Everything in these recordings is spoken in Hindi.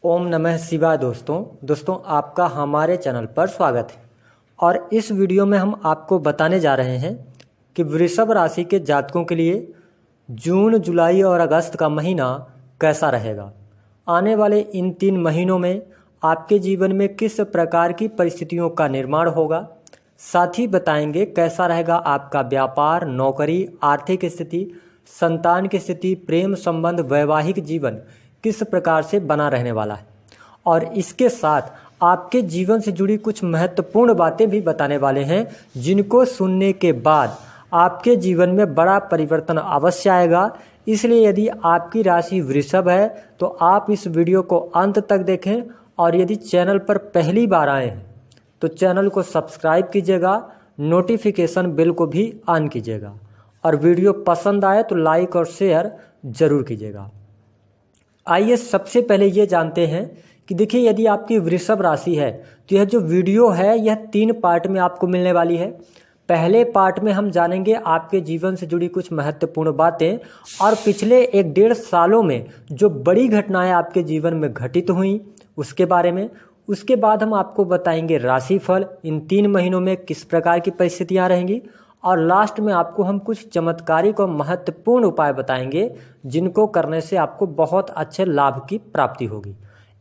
ओम नमः शिवाय। दोस्तों आपका हमारे चैनल पर स्वागत है। और इस वीडियो में हम आपको बताने जा रहे हैं कि वृषभ राशि के जातकों के लिए जून, जुलाई और अगस्त का महीना कैसा रहेगा। आने वाले इन 3 महीनों में आपके जीवन में किस प्रकार की परिस्थितियों का निर्माण होगा। साथ ही बताएंगे कैसा रहेगा आपका व्यापार, नौकरी, आर्थिक स्थिति, संतान की स्थिति, प्रेम संबंध, वैवाहिक जीवन किस प्रकार से बना रहने वाला है। और इसके साथ आपके जीवन से जुड़ी कुछ महत्वपूर्ण बातें भी बताने वाले हैं, जिनको सुनने के बाद आपके जीवन में बड़ा परिवर्तन अवश्य आएगा। इसलिए यदि आपकी राशि वृषभ है तो आप इस वीडियो को अंत तक देखें। और यदि चैनल पर पहली बार आए हैं तो चैनल को सब्सक्राइब कीजिएगा, नोटिफिकेशन बेल को भी ऑन कीजिएगा और वीडियो पसंद आए तो लाइक और शेयर जरूर कीजिएगा। आइए सबसे पहले ये जानते हैं कि देखिए, यदि आपकी वृषभ राशि है तो यह जो वीडियो है यह 3 पार्ट में आपको मिलने वाली है। पहले पार्ट में हम जानेंगे आपके जीवन से जुड़ी कुछ महत्वपूर्ण बातें और पिछले 1-1.5 सालों में जो बड़ी घटनाएं आपके जीवन में घटित हुई उसके बारे में। उसके बाद हम आपको बताएंगे राशिफल, इन 3 महीनों में किस प्रकार की परिस्थितियां रहेंगी। और लास्ट में आपको हम कुछ चमत्कारिक और महत्वपूर्ण उपाय बताएंगे, जिनको करने से आपको बहुत अच्छे लाभ की प्राप्ति होगी।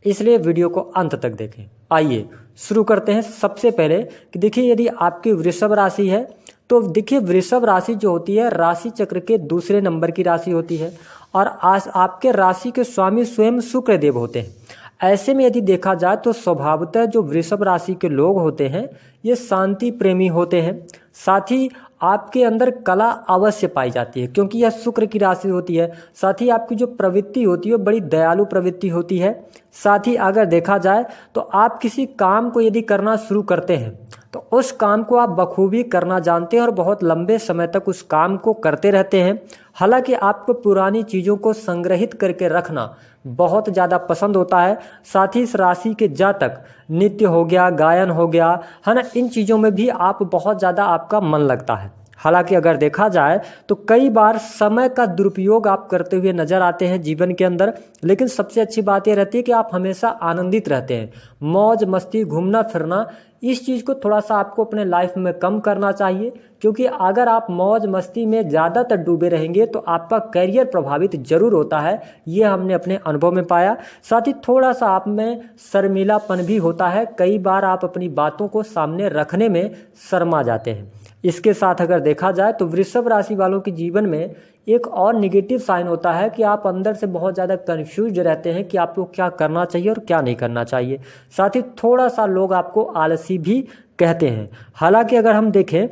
इसलिए वीडियो को अंत तक देखें। आइए शुरू करते हैं। सबसे पहले कि देखिए, यदि आपकी वृषभ राशि है तो देखिए, वृषभ राशि जो होती है राशि चक्र के दूसरे नंबर की राशि होती है और आज आपके राशि के स्वामी स्वयं शुक्र देव होते हैं। ऐसे में यदि देखा जाए तो स्वभावतः जो वृषभ राशि के लोग होते हैं ये शांति प्रेमी होते हैं। साथ ही आपके अंदर कला अवश्य पाई जाती है, क्योंकि यह शुक्र की राशि होती है। साथ ही आपकी जो प्रवृत्ति होती है बड़ी दयालु प्रवृत्ति होती है। साथ ही अगर देखा जाए तो आप किसी काम को यदि करना शुरू करते हैं तो उस काम को आप बखूबी करना जानते हैं और बहुत लंबे समय तक उस काम को करते रहते हैं। हालांकि आपको पुरानी चीज़ों को संग्रहित करके रखना बहुत ज़्यादा पसंद होता है। साथ ही इस राशि के जातक नृत्य हो गया, गायन हो गया, है ना, इन चीज़ों में भी आप बहुत ज़्यादा आपका मन लगता है। हालांकि अगर देखा जाए तो कई बार समय का दुरुपयोग आप करते हुए नजर आते हैं जीवन के अंदर। लेकिन सबसे अच्छी बात यह रहती है कि आप हमेशा आनंदित रहते हैं। मौज मस्ती, घूमना फिरना, इस चीज़ को थोड़ा सा आपको अपने लाइफ में कम करना चाहिए, क्योंकि अगर आप मौज मस्ती में ज़्यादातर डूबे रहेंगे तो आपका करियर प्रभावित जरूर होता है। ये हमने अपने अनुभव में पाया। साथ ही थोड़ा सा आप में शर्मीलापन भी होता है। कई बार आप अपनी बातों को सामने रखने में शर्मा जाते हैं। इसके साथ अगर देखा जाए तो वृषभ राशि वालों के जीवन में एक और निगेटिव साइन होता है कि आप अंदर से बहुत ज़्यादा कंफ्यूज रहते हैं कि आपको क्या करना चाहिए और क्या नहीं करना चाहिए। साथ ही थोड़ा सा लोग आपको आलसी भी कहते हैं। हालांकि अगर हम देखें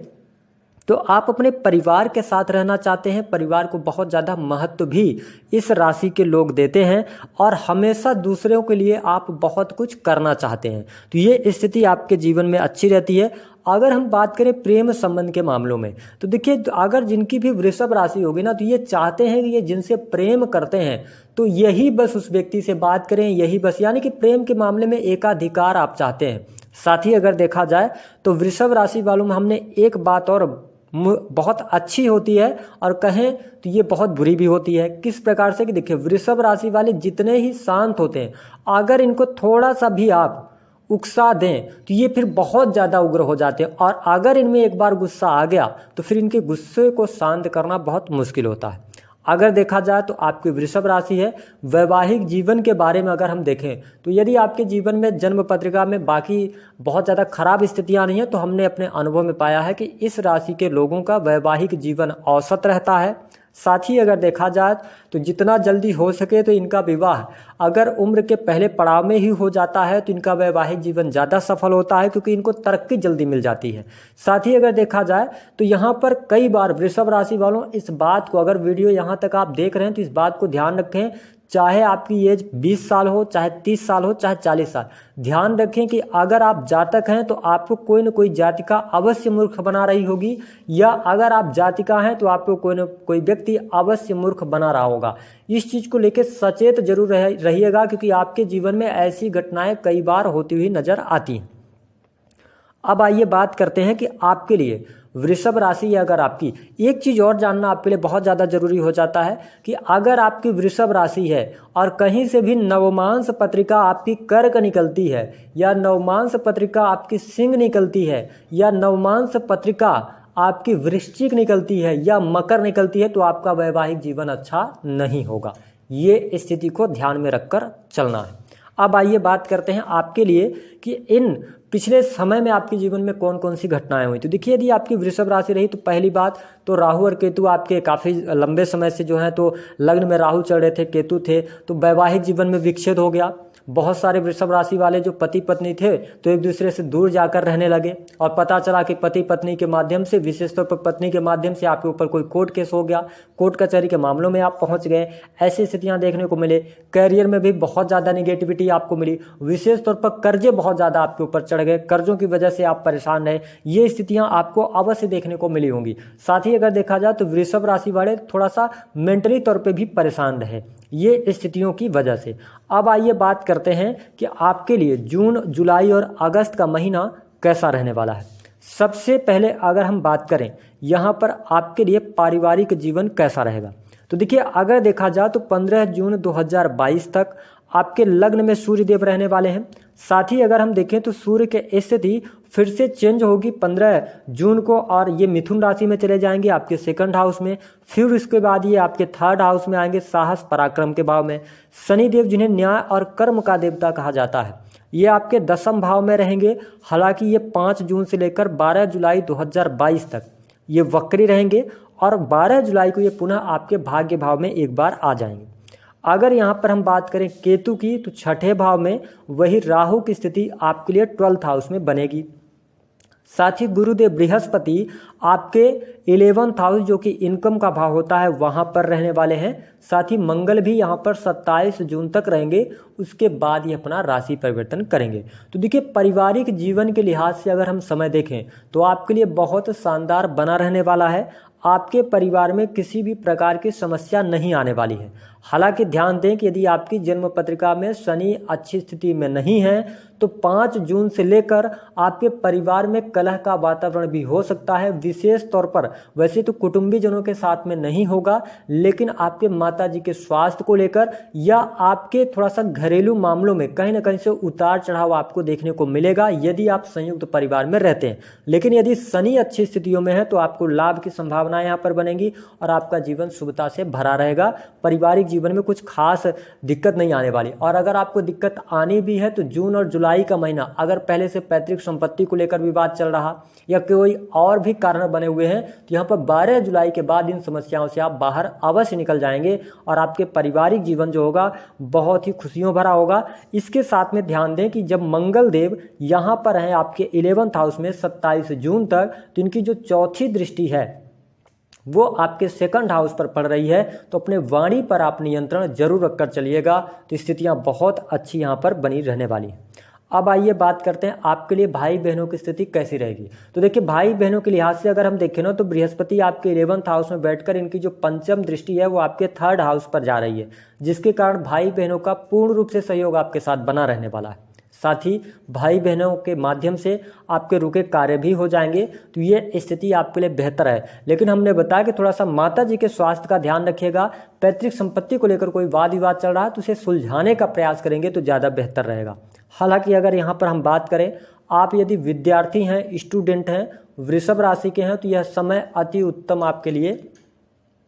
तो आप अपने परिवार के साथ रहना चाहते हैं। परिवार को बहुत ज़्यादा महत्व भी इस राशि के लोग देते हैं और हमेशा दूसरों के लिए आप बहुत कुछ करना चाहते हैं। तो ये स्थिति आपके जीवन में अच्छी रहती है। अगर हम बात करें प्रेम संबंध के मामलों में तो देखिए, अगर जिनकी भी वृषभ राशि होगी ना तो ये चाहते हैं कि ये जिनसे प्रेम करते हैं तो यही बस उस व्यक्ति से बात करें, यही बस, यानी कि प्रेम के मामले में एकाधिकार आप चाहते हैं। साथ ही अगर देखा जाए तो वृषभ राशि वालों में हमने एक बात और बहुत अच्छी होती है और कहें तो ये बहुत बुरी भी होती है। किस प्रकार से कि देखिए, वृषभ राशि वाले जितने ही शांत होते हैं, अगर इनको थोड़ा सा भी आप उकसा दें तो ये फिर बहुत ज़्यादा उग्र हो जाते हैं। और अगर इनमें एक बार गुस्सा आ गया तो फिर इनके गुस्से को शांत करना बहुत मुश्किल होता है। अगर देखा जाए तो आपकी वृषभ राशि है। वैवाहिक जीवन के बारे में अगर हम देखें तो यदि आपके जीवन में जन्म पत्रिका में बाकी बहुत ज़्यादा खराब स्थितियां नहीं है तो हमने अपने अनुभव में पाया है कि इस राशि के लोगों का वैवाहिक जीवन औसत रहता है। साथ ही अगर देखा जाए तो जितना जल्दी हो सके तो इनका विवाह अगर उम्र के पहले पड़ाव में ही हो जाता है तो इनका वैवाहिक जीवन ज़्यादा सफल होता है, क्योंकि इनको तरक्की जल्दी मिल जाती है। साथ ही अगर देखा जाए तो यहाँ पर कई बार वृषभ राशि वालों इस बात को, अगर वीडियो यहाँ तक आप देख रहे हैं तो इस बात को ध्यान रखें, चाहे आपकी एज 20 साल हो, चाहे 30 साल हो, चाहे 40 साल, ध्यान रखें कि अगर आप जातक हैं तो आपको कोई न कोई जातिका अवश्य मूर्ख बना रही होगी, या अगर आप जातिका हैं तो आपको कोई न कोई व्यक्ति अवश्य मूर्ख बना रहा होगा। इस चीज़ को लेकर सचेत जरूर रहिएगा, क्योंकि आपके जीवन में ऐसी घटनाएं कई बार होती हुई नजर आती हैं। अब आइए बात करते हैं कि आपके लिए वृषभ राशि है अगर आपकी, एक चीज़ और जानना आपके लिए बहुत ज़्यादा जरूरी हो जाता है कि अगर आपकी वृषभ राशि है और कहीं से भी नवमांश पत्रिका आपकी कर्क निकलती है या नवमांश पत्रिका आपकी सिंह निकलती है या नवमांश पत्रिका आपकी वृश्चिक निकलती है या मकर निकलती है, तो आपका वैवाहिक जीवन अच्छा नहीं होगा। ये स्थिति को ध्यान में रखकर चलना है। अब आइए बात करते हैं आपके लिए कि इन पिछले समय में आपके जीवन में कौन कौन सी घटनाएं हुई। तो देखिए, यदि आपकी वृषभ राशि रही तो पहली बात तो राहु और केतु आपके काफ़ी लंबे समय से जो है तो लग्न में राहु चल रहे थे, केतु थे, तो वैवाहिक जीवन में विच्छेद हो गया। बहुत सारे वृषभ राशि वाले जो पति पत्नी थे तो एक दूसरे से दूर जाकर रहने लगे और पता चला कि पति पत्नी के माध्यम से, विशेष तौर पर पत्नी के माध्यम से आपके ऊपर कोई कोर्ट केस हो गया, कोर्ट कचहरी के मामलों में आप पहुंच गए। ऐसी स्थितियां देखने को मिले। कैरियर में भी बहुत ज़्यादा निगेटिविटी आपको मिली, विशेष तौर पर कर्जे बहुत ज़्यादा आपके ऊपर चढ़ गए, कर्जों की वजह से आप परेशान रहे। ये स्थितियां आपको अवश्य देखने को मिली होंगी। साथ ही अगर देखा जाए तो वृषभ राशि वाले थोड़ा सा मेंटली तौर पर भी परेशान रहे ये स्थितियों की वजह से। अब आइए बात करते हैं कि आपके लिए जून, जुलाई और अगस्त का महीना कैसा रहने वाला है। सबसे पहले अगर हम बात करें यहाँ पर आपके लिए पारिवारिक जीवन कैसा रहेगा, तो देखिए अगर देखा जाए तो 15 जून 2022 तक आपके लग्न में सूर्य देव रहने वाले हैं। साथ ही अगर हम देखें तो सूर्य के स्थिति फिर से चेंज होगी 15 जून को और ये मिथुन राशि में चले जाएंगे आपके सेकंड हाउस में। फिर उसके बाद ये आपके थर्ड हाउस में आएंगे, साहस पराक्रम के भाव में। शनि देव जिन्हें न्याय और कर्म का देवता कहा जाता है, ये आपके 10वें भाव में रहेंगे। हालांकि ये 5 जून से लेकर 12 जुलाई 2022 तक ये वक्री रहेंगे और 12 जुलाई को ये पुनः आपके भाग्य भाव में एक बार आ जाएंगे। अगर यहाँ पर हम बात करें केतु की तो 6ठे भाव में वही राहु की स्थिति आपके लिए 12th हाउस में बनेगी। साथ ही गुरुदेव बृहस्पति आपके 11th हाउस जो कि इनकम का भाव होता है वहाँ पर रहने वाले हैं। साथ ही मंगल भी यहाँ पर 27 जून तक रहेंगे, उसके बाद ये अपना राशि परिवर्तन करेंगे। तो देखिए पारिवारिक जीवन के लिहाज से अगर हम समय देखें तो आपके लिए बहुत शानदार बना रहने वाला है। आपके परिवार में किसी भी प्रकार की समस्या नहीं आने वाली है। हालांकि ध्यान दें कि यदि आपकी जन्म पत्रिका में शनि अच्छी स्थिति में नहीं है तो 5 जून से लेकर आपके परिवार में कलह का वातावरण भी हो सकता है। विशेष तौर पर वैसे तो कुटुंबीजनों के साथ में नहीं होगा, लेकिन आपके माताजी के स्वास्थ्य को लेकर या आपके थोड़ा सा घरेलू मामलों में कहीं ना कहीं से उतार चढ़ाव आपको देखने को मिलेगा यदि आप संयुक्त परिवार में रहते हैं। लेकिन यदि शनि अच्छी स्थितियों में है तो आपको लाभ की संभावना यहाँ पर बनेगी और आपका जीवन शुभता से भरा रहेगा। पारिवारिक जीवन में कुछ खास दिक्कत नहीं आने वाली। और अगर आपको दिक्कत आनी भी है तो जून और जुलाई का महीना अगर पहले से पैतृक संपत्ति को लेकर विवाद चल रहा या कोई और भी कारण बने हुए हैं तो यहाँ पर 12 जुलाई के बाद इन समस्याओं से आप बाहर अवश्य निकल जाएंगे और आपके पारिवारिक जीवन जो होगा बहुत ही खुशियों भरा होगा। इसके साथ में ध्यान दें कि जब मंगल देव यहाँ पर हैं आपके 11th हाउस में 27 जून तक, तो इनकी जो चौथी दृष्टि है वो आपके सेकंड हाउस पर पड़ रही है। तो अपने वाणी पर आप नियंत्रण जरूर रखकर चलिएगा, तो स्थितियां बहुत अच्छी यहां पर बनी रहने वाली है। अब आइए बात करते हैं आपके लिए भाई बहनों की स्थिति कैसी रहेगी। तो देखिए भाई बहनों के लिहाज से अगर हम देखें ना तो बृहस्पति आपके 11th हाउस में बैठकर इनकी जो पंचम दृष्टि है वो आपके 3rd हाउस पर जा रही है, जिसके कारण भाई बहनों का पूर्ण रूप से सहयोग आपके साथ बना रहने वाला है। साथ ही भाई बहनों के माध्यम से आपके रुके कार्य भी हो जाएंगे, तो ये स्थिति आपके लिए बेहतर है। लेकिन हमने बताया कि थोड़ा सा माता जी के स्वास्थ्य का ध्यान रखिएगा। पैतृक संपत्ति को लेकर कोई वाद विवाद चल रहा है तो उसे सुलझाने का प्रयास करेंगे तो ज़्यादा बेहतर रहेगा। हालांकि अगर यहाँ पर हम बात करें, आप यदि विद्यार्थी हैं, स्टूडेंट हैं, वृषभ राशि के हैं, तो यह समय अति उत्तम आपके लिए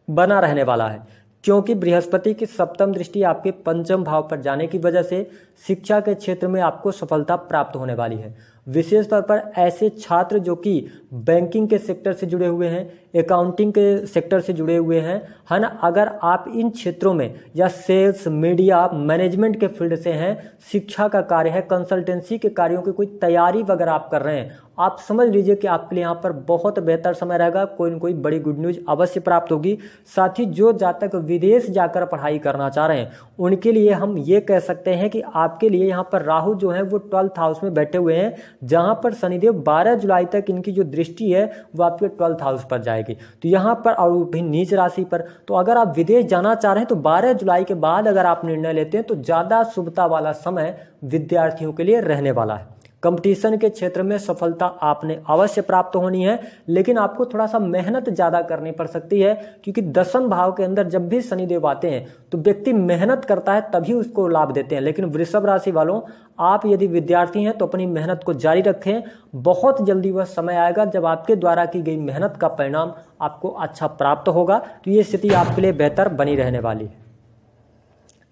बना रहने वाला है, क्योंकि बृहस्पति की 7वीं दृष्टि आपके 5वें भाव पर जाने की वजह से शिक्षा के क्षेत्र में आपको सफलता प्राप्त होने वाली है। विशेष तौर पर ऐसे छात्र जो कि बैंकिंग के सेक्टर से जुड़े हुए हैं, अकाउंटिंग के सेक्टर से जुड़े हुए हैं, है ना, अगर आप इन क्षेत्रों में या सेल्स, मीडिया, मैनेजमेंट के फील्ड से हैं, शिक्षा का कार्य है, कंसल्टेंसी के कार्यों की कोई तैयारी वगैरह आप कर रहे हैं, आप समझ लीजिए कि आपके लिए यहाँ पर बहुत बेहतर समय रहेगा। कोई न कोई बड़ी गुड न्यूज़ अवश्य प्राप्त होगी। साथ ही जो जातक विदेश जाकर पढ़ाई करना चाह रहे हैं उनके लिए हम ये कह सकते हैं कि आपके लिए यहाँ पर राहु जो है वो 12th हाउस में बैठे हुए हैं, जहाँ पर शनिदेव 12 जुलाई तक इनकी जो दृष्टि है वो आपके 12th हाउस पर जाएगी। तो यहाँ पर और भी नीच राशि पर, तो अगर आप विदेश जाना चाह रहे हैं तो 12 जुलाई के बाद अगर आप निर्णय लेते हैं तो ज़्यादा शुभता वाला समय विद्यार्थियों के लिए रहने वाला है। कंपटीशन के क्षेत्र में सफलता आपने अवश्य प्राप्त होनी है, लेकिन आपको थोड़ा सा मेहनत ज़्यादा करनी पड़ सकती है, क्योंकि दशम भाव के अंदर जब भी शनिदेव आते हैं तो व्यक्ति मेहनत करता है तभी उसको लाभ देते हैं। लेकिन वृषभ राशि वालों, आप यदि विद्यार्थी हैं तो अपनी मेहनत को जारी रखें। बहुत जल्दी वह समय आएगा जब आपके द्वारा की गई मेहनत का परिणाम आपको अच्छा प्राप्त होगा। तो ये स्थिति आपके लिए बेहतर बनी रहने वाली है।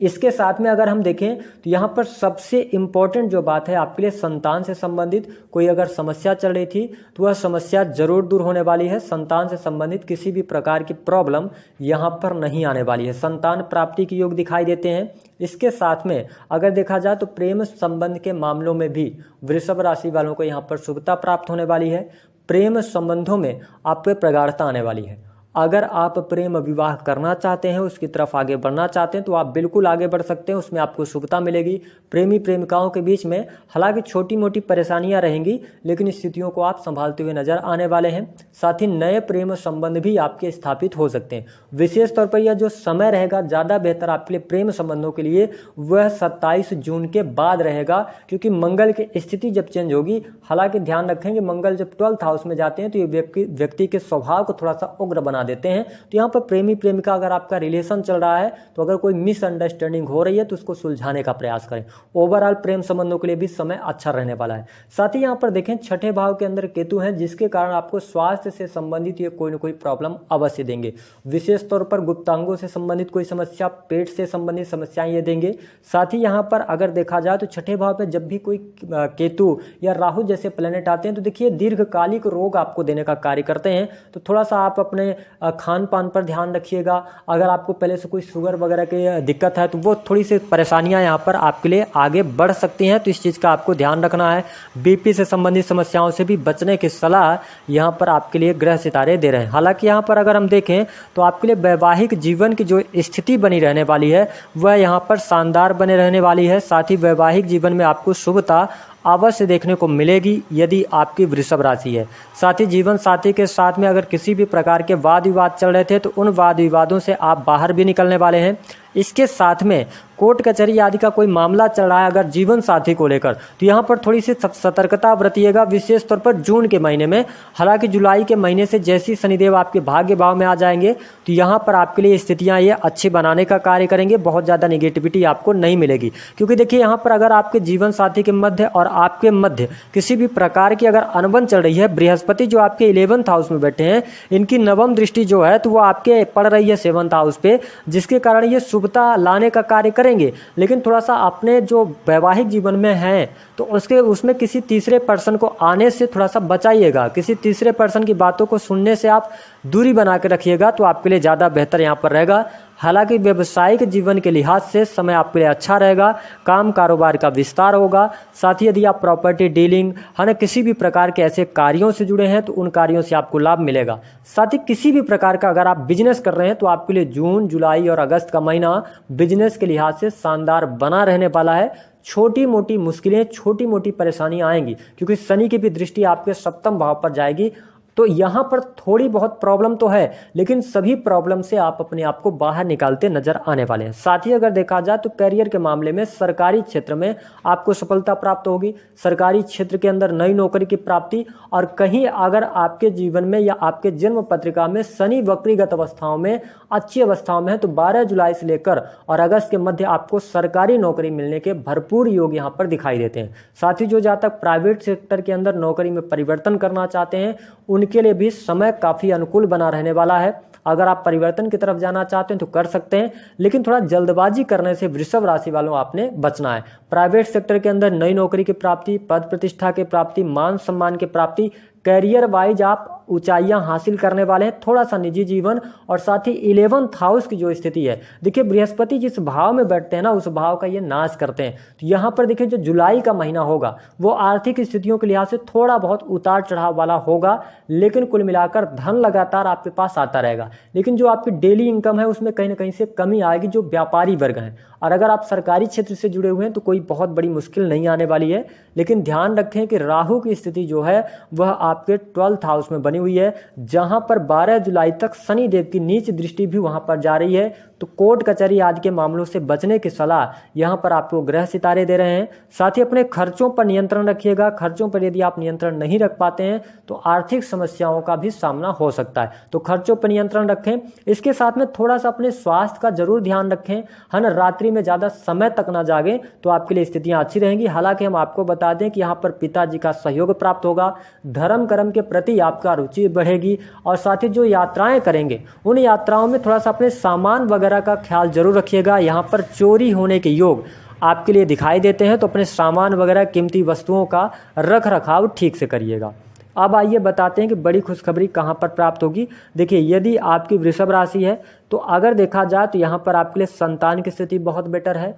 इसके साथ में अगर हम देखें तो यहाँ पर सबसे इम्पोर्टेंट जो बात है आपके लिए, संतान से संबंधित कोई अगर समस्या चल रही थी तो वह समस्या जरूर दूर होने वाली है। संतान से संबंधित किसी भी प्रकार की प्रॉब्लम यहाँ पर नहीं आने वाली है। संतान प्राप्ति के योग दिखाई देते हैं। इसके साथ में अगर देखा जाए तो प्रेम संबंध के मामलों में भी वृषभ राशि वालों को यहाँ पर शुभता प्राप्त होने वाली है। प्रेम संबंधों में आप पे प्रगाढ़ता आने वाली है। अगर आप प्रेम विवाह करना चाहते हैं, उसकी तरफ आगे बढ़ना चाहते हैं तो आप बिल्कुल आगे बढ़ सकते हैं, उसमें आपको शुभता मिलेगी। प्रेमी प्रेमिकाओं के बीच में हालांकि छोटी मोटी परेशानियां रहेंगी, लेकिन स्थितियों को आप संभालते हुए नजर आने वाले हैं। साथ ही नए प्रेम संबंध भी आपके स्थापित हो सकते हैं। विशेष तौर पर यह जो समय रहेगा ज़्यादा बेहतर आपके लिए प्रेम संबंधों के लिए, वह 27 जून के बाद रहेगा, क्योंकि मंगल की स्थिति जब चेंज होगी। हालांकि ध्यान रखेंगे मंगल जब 12th हाउस में जाते हैं तो ये व्यक्ति के स्वभाव को थोड़ा सा उग्र बना देते हैं। तो यहाँ पर प्रेमी प्रेमिका अगर आपका रिलेशन चल रहा है तो अगर कोई मिसअंडरस्टैंडिंग हो रही है तो उसको सुलझाने का प्रयास करें। ओवरऑल प्रेम संबंधों के लिए भी समय अच्छा रहने वाला है। साथ ही यहाँ पर देखें छठे भाव के अंदर केतु हैं, जिसके कारण आपको स्वास्थ्य से संबंधित ये कोई ना कोई प्रॉब्लम अवश्य देंगे। विशेष तौर पर गुप्तांगों से संबंधित कोई समस्या, पेट से संबंधित समस्याएं ये देंगे। साथ ही यहाँ पर अगर देखा जाए तो छठे भाव पे जब भी कोई केतु या राहु जैसे प्लेनेट आते हैं तो देखिए दीर्घकालिक रोग आपको देने का कार्य करते हैं। तो थोड़ा सा आप अपने खान पान पर ध्यान रखिएगा। अगर आपको पहले से कोई शुगर वगैरह की दिक्कत है तो वो थोड़ी सी परेशानियां यहाँ पर आपके लिए आगे बढ़ सकती हैं, तो इस चीज़ का आपको ध्यान रखना है। बीपी से संबंधित समस्याओं से भी बचने की सलाह यहाँ पर आपके लिए ग्रह सितारे दे रहे हैं। हालांकि यहाँ पर अगर हम देखें तो आपके लिए वैवाहिक जीवन की जो स्थिति बनी रहने वाली है वह यहाँ पर शानदार बने रहने वाली है। साथ ही वैवाहिक जीवन में आपको शुभता अवश्य देखने को मिलेगी यदि आपकी वृषभ राशि है। साथ ही जीवन साथी के साथ में अगर किसी भी प्रकार के वाद विवाद चल रहे थे तो उन वाद विवादों से आप बाहर भी निकलने वाले हैं। इसके साथ में कोर्ट कचहरी आदि का कोई मामला चल रहा है अगर जीवन साथी को लेकर, तो यहाँ पर थोड़ी सी सतर्कता बरतिएगा, विशेष तौर पर जून के महीने में। हालांकि जुलाई के महीने से जैसी शनिदेव आपके भाग्य भाव में आ जाएंगे तो यहाँ पर आपके लिए स्थितियाँ ये अच्छी बनाने का कार्य करेंगे। बहुत ज़्यादा निगेटिविटी आपको नहीं मिलेगी, क्योंकि देखिए यहाँ पर अगर आपके जीवन साथी के मध्य और आपके मध्य किसी भी प्रकार की अगर अनबन चल रही है, बृहस्पति जो आपके 11th हाउस में बैठे हैं, इनकी नवम दृष्टि जो है तो वो आपके पड़ रही है 7th हाउस पे, जिसके कारण ये शुभता लाने का कार्य करेंगे। लेकिन थोड़ा सा अपने जो वैवाहिक जीवन में है तो उसमें किसी तीसरे पर्सन को आने से थोड़ा सा बचाइएगा। किसी तीसरे पर्सन की बातों को सुनने से आप दूरी बना के रखिएगा तो आपके लिए ज़्यादा बेहतर यहाँ पर रहेगा। हालांकि व्यावसायिक जीवन के लिहाज से समय आपके लिए अच्छा रहेगा। काम कारोबार का विस्तार होगा। साथ ही यदि आप प्रॉपर्टी डीलिंग है ना किसी भी प्रकार के ऐसे कार्यों से जुड़े हैं तो उन कार्यों से आपको लाभ मिलेगा। साथ ही किसी भी प्रकार का अगर आप बिजनेस कर रहे हैं तो आपके लिए जून, जुलाई और अगस्त का महीना बिजनेस के लिहाज से शानदार बना रहने वाला है। छोटी मोटी मुश्किलें, छोटी मोटी परेशानियां आएंगी क्योंकि शनि की भी दृष्टि आपके सप्तम भाव पर जाएगी। तो यहाँ पर थोड़ी बहुत प्रॉब्लम तो है, लेकिन सभी प्रॉब्लम से आप अपने आप को बाहर निकालते नजर आने वाले हैं। साथ ही अगर देखा जाए तो करियर के मामले में सरकारी क्षेत्र में आपको सफलता प्राप्त होगी। सरकारी क्षेत्र के अंदर नई नौकरी की प्राप्ति, और कहीं अगर आपके जीवन में या आपके जन्म पत्रिका में शनि वक्रीगत अवस्थाओं में, अच्छी अवस्थाओं में है तो 12 जुलाई से लेकर और अगस्त के मध्य आपको सरकारी नौकरी मिलने के भरपूर योग यहाँ पर दिखाई देते हैं। साथ ही जो जातक प्राइवेट सेक्टर के अंदर नौकरी में परिवर्तन करना चाहते हैं उनके लिए भी समय काफी अनुकूल बना रहने वाला है। अगर आप परिवर्तन की तरफ जाना चाहते हैं तो कर सकते हैं, लेकिन थोड़ा जल्दबाजी करने से वृषभ राशि वालों आपने बचना है। प्राइवेट सेक्टर के अंदर नई नौकरी की प्राप्ति, पद प्रतिष्ठा की प्राप्ति, मान सम्मान की प्राप्ति, कैरियर वाइज आप ऊंचाइयां हासिल करने वाले हैं। थोड़ा सा निजी जीवन और साथ ही 11th हाउस की जो स्थिति है, देखिए बृहस्पति जिस भाव में बैठते हैं ना उस भाव का ये नाश करते हैं। तो यहाँ पर देखिए जो जुलाई का महीना होगा वो आर्थिक स्थितियों के लिहाज से थोड़ा बहुत उतार चढ़ाव वाला होगा, लेकिन कुल मिलाकर धन लगातार आपके पास आता रहेगा। लेकिन जो आपकी डेली इनकम है उसमें कहीं ना कहीं से कमी आएगी जो व्यापारी वर्ग हैं। और अगर आप सरकारी क्षेत्र से जुड़े हुए हैं तो कोई बहुत बड़ी मुश्किल नहीं आने वाली है। लेकिन ध्यान रखें कि राहु की स्थिति जो है वह आपके 12th हाउस में बनी हुई है, जहां पर 12 जुलाई तक शनि देव की नीच दृष्टि भी वहां पर जा रही है। तो कोर्ट कचहरी आदि के मामलों से बचने की सलाह यहाँ पर आपको ग्रह सितारे दे रहे हैं। साथ ही अपने खर्चों पर नियंत्रण रखिएगा। खर्चों पर यदि आप नियंत्रण नहीं रख पाते हैं तो आर्थिक समस्याओं का भी सामना हो सकता है, तो खर्चों पर नियंत्रण रखें। इसके साथ में थोड़ा सा अपने स्वास्थ्य का जरूर ध्यान रखें, है ना। रात्रि में ज़्यादा समय तक ना जागें तो आपके लिए स्थितियाँ अच्छी रहेंगी। हालांकि हम आपको बता दें कि यहाँ पर पिताजी का सहयोग प्राप्त होगा, धर्म कर्म के प्रति आपका रुचि बढ़ेगी और साथ ही जो यात्राएं करेंगे उन यात्राओं में थोड़ा सा अपने सामान वगैरह का ख्याल जरूर रखिएगा। यहाँ पर चोरी होने के योग आपके लिए दिखाई देते हैं, तो अपने सामान वगैरह कीमती वस्तुओं का रख रखाव ठीक से करिएगा। अब आइए बताते हैं कि बड़ी खुशखबरी कहाँ पर प्राप्त होगी। देखिए, यदि आपकी वृषभ राशि है तो अगर देखा जाए तो यहाँ पर आपके लिए संतान की स्थिति बहुत बेटर है,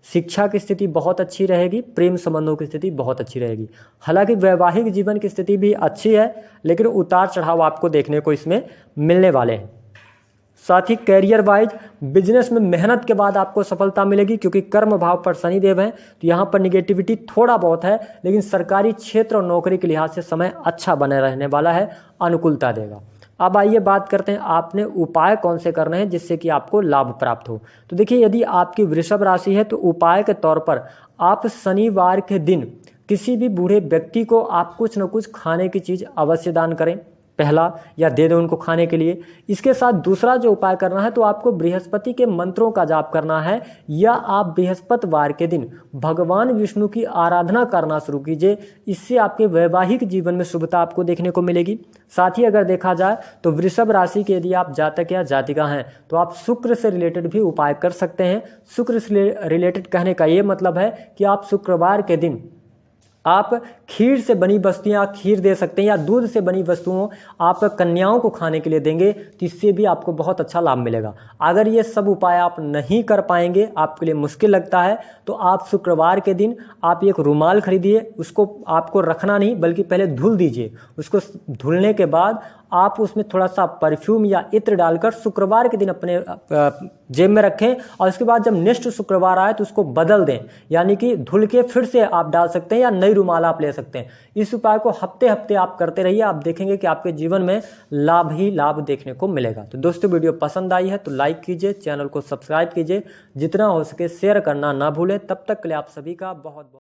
शिक्षा की स्थिति बहुत अच्छी रहेगी, प्रेम संबंधों की स्थिति बहुत अच्छी रहेगी। हालांकि वैवाहिक जीवन की स्थिति भी अच्छी है, लेकिन उतार चढ़ाव आपको देखने को इसमें मिलने वाले हैं। साथ ही कैरियर वाइज बिजनेस में मेहनत के बाद आपको सफलता मिलेगी, क्योंकि कर्म भाव पर शनिदेव हैं, तो यहाँ पर निगेटिविटी थोड़ा बहुत है, लेकिन सरकारी क्षेत्र और नौकरी के लिहाज से समय अच्छा बने रहने वाला है, अनुकूलता देगा। अब आइए बात करते हैं आपने उपाय कौन से करने हैं जिससे कि आपको लाभ प्राप्त हो। तो देखिए, यदि आपकी वृषभ राशि है तो उपाय के तौर पर आप शनिवार के दिन किसी भी बूढ़े व्यक्ति को आप कुछ न कुछ खाने की चीज़ अवश्य दान करें, पहला, या दे दें उनको खाने के लिए। इसके साथ दूसरा जो उपाय करना है तो आपको बृहस्पति के मंत्रों का जाप करना है, या आप बृहस्पतिवार के दिन भगवान विष्णु की आराधना करना शुरू कीजिए। इससे आपके वैवाहिक जीवन में शुभता आपको देखने को मिलेगी। साथ ही अगर देखा जाए तो वृषभ राशि के यदि आप जातक या जातिका हैं तो आप शुक्र से रिलेटेड भी उपाय कर सकते हैं। शुक्र से रिलेटेड कहने का ये मतलब है कि आप शुक्रवार के दिन आप खीर से बनी वस्तुएं खीर दे सकते हैं, या दूध से बनी वस्तुओं आप कन्याओं को खाने के लिए देंगे, तो इससे भी आपको बहुत अच्छा लाभ मिलेगा। अगर ये सब उपाय आप नहीं कर पाएंगे, आपके लिए मुश्किल लगता है, तो आप शुक्रवार के दिन आप एक रुमाल खरीदिए, उसको आपको रखना नहीं बल्कि पहले धुल दीजिए। उसको धुलने के बाद आप उसमें थोड़ा सा परफ्यूम या इत्र डालकर शुक्रवार के दिन अपने जेब में रखें, और उसके बाद जब नेक्स्ट शुक्रवार आए तो उसको बदल दें, यानी कि धुल के फिर से आप डाल सकते हैं, या नई रुमाल आप ले सकते हैं। इस उपाय को हफ्ते हफ्ते आप करते रहिए, आप देखेंगे कि आपके जीवन में लाभ ही लाभ देखने को मिलेगा। तो दोस्तों, वीडियो पसंद आई है तो लाइक कीजिए, चैनल को सब्सक्राइब कीजिए, जितना हो सके शेयर करना ना भूलें। तब तक के लिए आप सभी का बहुत बहुत